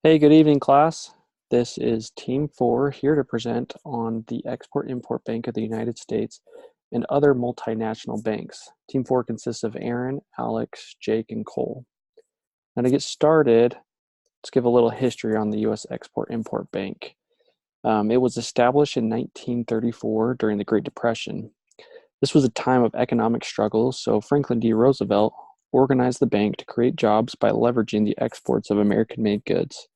Hey, good evening, class. This is Team 4 here to present on the Export-Import Bank of the United States and other multinational banks. Team 4 consists of Aaron, Alex, Jake, and Cole. Now to get started, let's give a little history on the U.S. Export-Import Bank. It was established in 1934 during the Great Depression. This was a time of economic struggle, so Franklin D. Roosevelt organized the bank to create jobs by leveraging the exports of American-made goods.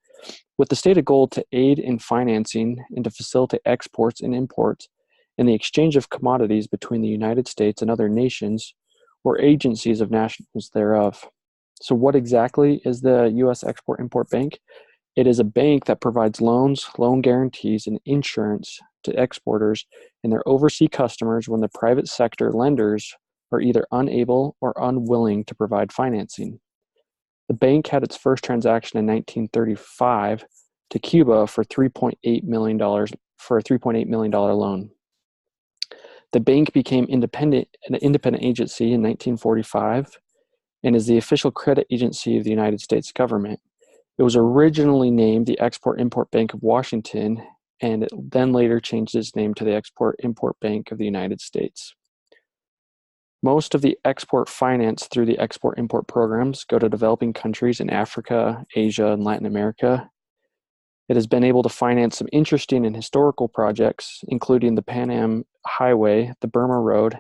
With the stated goal to aid in financing and to facilitate exports and imports and the exchange of commodities between the United States and other nations or agencies of nationals thereof. So what exactly is the U.S. Export-Import Bank? It is a bank that provides loans, loan guarantees, and insurance to exporters and their overseas customers when the private sector lenders are either unable or unwilling to provide financing. The bank had its first transaction in 1935 to Cuba for $3.8 million for a $3.8 million loan. The bank became an independent agency in 1945 and is the official credit agency of the United States government. It was originally named the Export-Import Bank of Washington, and it then later changed its name to the Export-Import Bank of the United States. Most of the export finance through the export-import programs go to developing countries in Africa, Asia, and Latin America. It has been able to finance some interesting and historical projects, including the Pan Am Highway, the Burma Road,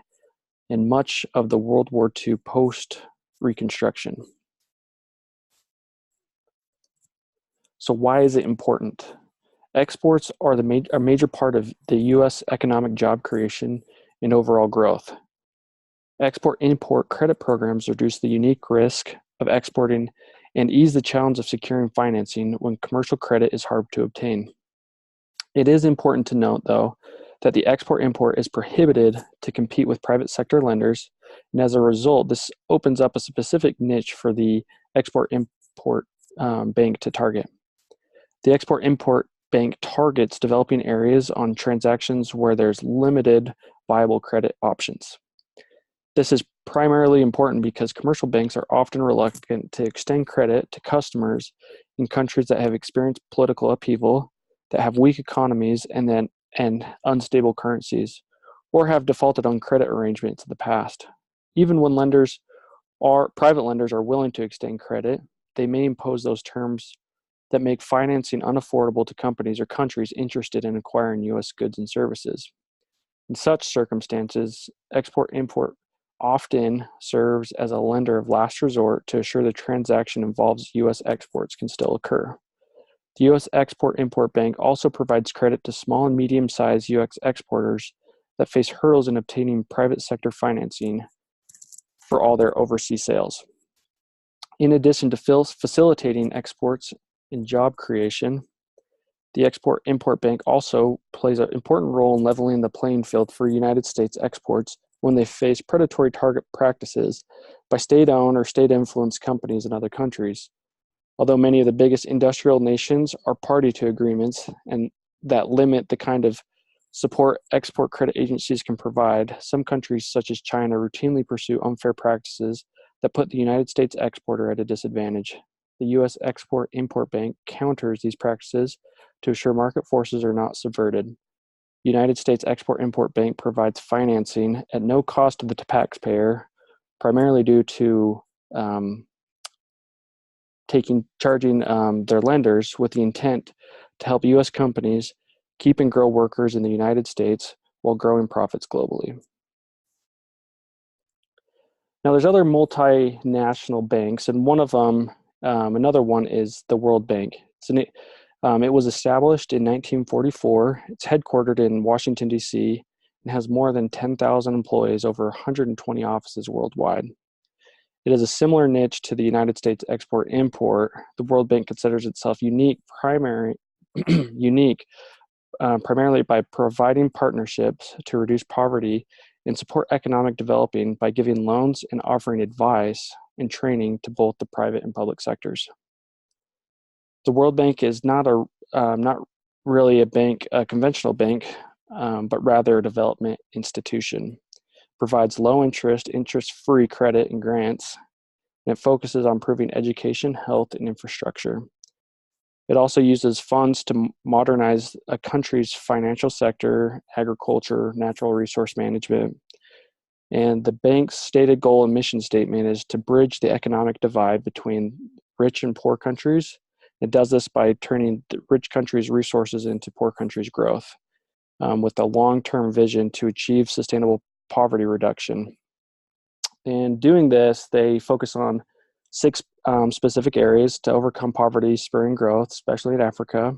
and much of the World War II post-Reconstruction. So why is it important? Exports are a major part of the U.S. economic job creation and overall growth. Export-import credit programs reduce the unique risk of exporting and ease the challenge of securing financing when commercial credit is hard to obtain. It is important to note, though, that the export-import is prohibited to compete with private sector lenders, and as a result, this opens up a specific niche for the export-import bank to target. The export-import bank targets developing areas on transactions where there's limited viable credit options. This is primarily important because commercial banks are often reluctant to extend credit to customers in countries that have experienced political upheaval, that have weak economies and unstable currencies, or have defaulted on credit arrangements in the past. Even when private lenders are willing to extend credit, they may impose those terms that make financing unaffordable to companies or countries interested in acquiring U.S. goods and services. In such circumstances, export-import often serves as a lender of last resort to assure the transaction involves U.S. exports can still occur. The U.S. Export-Import Bank also provides credit to small and medium-sized U.S. exporters that face hurdles in obtaining private sector financing for all their overseas sales. In addition to facilitating exports and job creation, the Export-Import Bank also plays an important role in leveling the playing field for United States exports when they face predatory target practices by state-owned or state-influenced companies in other countries. Although many of the biggest industrial nations are party to agreements and that limit the kind of support export credit agencies can provide, some countries such as China routinely pursue unfair practices that put the United States exporter at a disadvantage. The U.S. Export-Import Bank counters these practices to assure market forces are not subverted. United States Export-Import Bank provides financing at no cost to the taxpayer, primarily due to charging their lenders with the intent to help U.S. companies keep and grow workers in the United States while growing profits globally. Now, there's other multinational banks, and one of them, another one is the World Bank. It was established in 1944. It's headquartered in Washington, D.C., and has more than 10,000 employees, over 120 offices worldwide. It is a similar niche to the United States Export-Import. The World Bank considers itself unique primarily by providing partnerships to reduce poverty and support economic development by giving loans and offering advice and training to both the private and public sectors. The World Bank is not really a conventional bank, but rather a development institution. Provides low interest-free credit and grants, and it focuses on improving education, health, and infrastructure. It also uses funds to modernize a country's financial sector, agriculture, natural resource management. And the bank's stated goal and mission statement is to bridge the economic divide between rich and poor countries. It does this by turning the rich countries' resources into poor countries' growth, with a long-term vision to achieve sustainable poverty reduction. And doing this, they focus on six specific areas to overcome poverty, spurring growth, especially in Africa,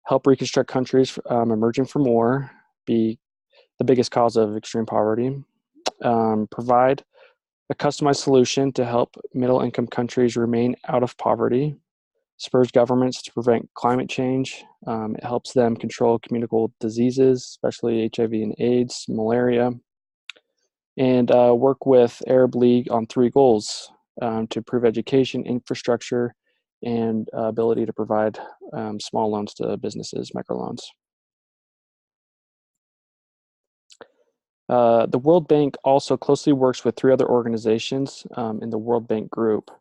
help reconstruct countries emerging from war, be the biggest cause of extreme poverty, provide a customized solution to help middle-income countries remain out of poverty, spurs governments to prevent climate change. It helps them control communicable diseases, especially HIV and AIDS, malaria, and work with Arab League on three goals to improve education, infrastructure, and ability to provide small loans to businesses, microloans. The World Bank also closely works with three other organizations in the World Bank Group.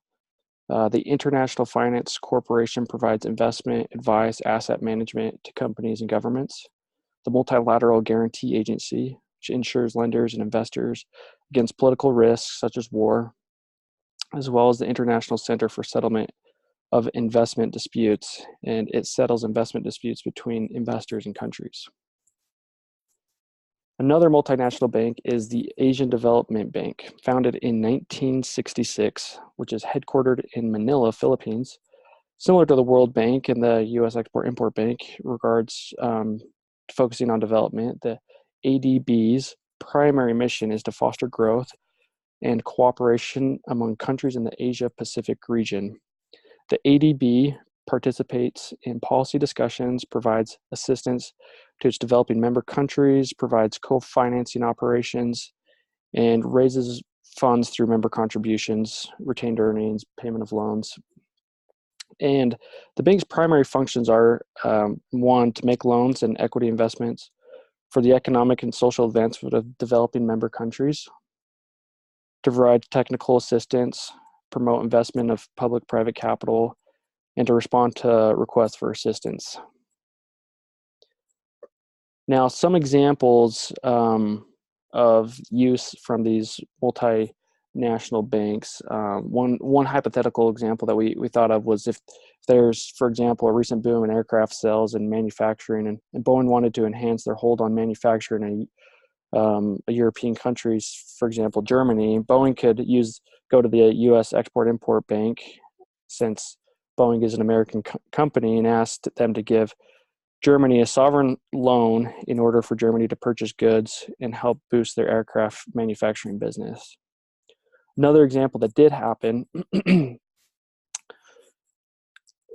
The International Finance Corporation provides investment, advice, asset management to companies and governments. The Multilateral Guarantee Agency, which insures lenders and investors against political risks such as war, as well as the International Center for Settlement of Investment Disputes, and it settles investment disputes between investors and countries. Another multinational bank is the Asian Development Bank, founded in 1966, which is headquartered in Manila, Philippines. Similar to the World Bank and the U.S. Export-Import Bank, regards focusing on development, the ADB's primary mission is to foster growth and cooperation among countries in the Asia-Pacific region. The ADB participates in policy discussions, provides assistance to its developing member countries, provides co-financing operations, and raises funds through member contributions, retained earnings, payment of loans. And the bank's primary functions are, one, to make loans and equity investments for the economic and social advancement of developing member countries, to provide technical assistance, promote investment of public-private capital, and to respond to requests for assistance. Now, some examples of use from these multinational banks. One hypothetical example that we thought of was if there's, for example, a recent boom in aircraft sales and manufacturing, and Boeing wanted to enhance their hold on manufacturing in European countries, for example, Germany, Boeing could go to the U.S. Export-Import Bank, since Boeing is an American company, and asked them to give Germany a sovereign loan in order for Germany to purchase goods and help boost their aircraft manufacturing business. Another example that did happen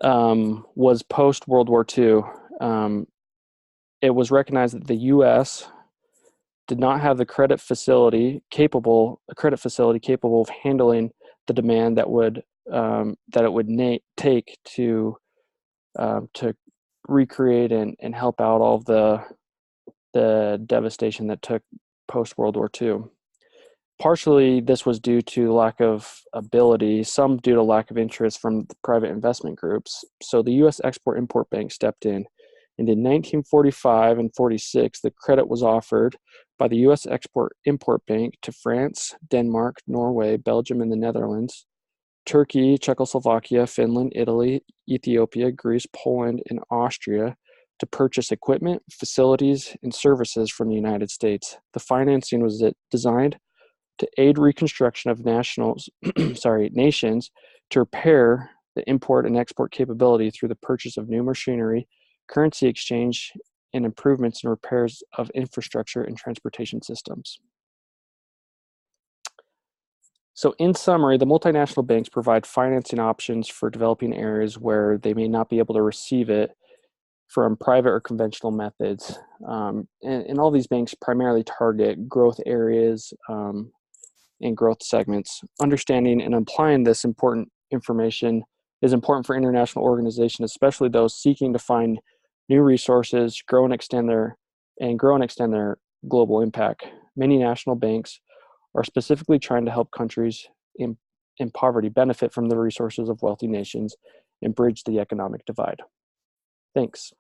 was post-World War II. It was recognized that the U.S. did not have the credit facility capable of handling the demand that it would take to recreate and help out all of the devastation that took post World War II. Partially, this was due to lack of ability, some due to lack of interest from the private investment groups. So the U.S. Export-Import Bank stepped in. And in 1945 and 46, the credit was offered by the U.S. Export-Import Bank to France, Denmark, Norway, Belgium, and the Netherlands, Turkey, Czechoslovakia, Finland, Italy, Ethiopia, Greece, Poland, and Austria to purchase equipment, facilities, and services from the United States. The financing was designed to aid reconstruction of nations to repair the import and export capability through the purchase of new machinery, currency exchange, and improvements and repairs of infrastructure and transportation systems. So in summary, the multinational banks provide financing options for developing areas where they may not be able to receive it from private or conventional methods. And all these banks primarily target growth areas and growth segments. Understanding and applying this important information is important for international organizations, especially those seeking to find new resources, grow and extend their global impact. Many national banks are specifically trying to help countries in poverty benefit from the resources of wealthy nations and bridge the economic divide. Thanks.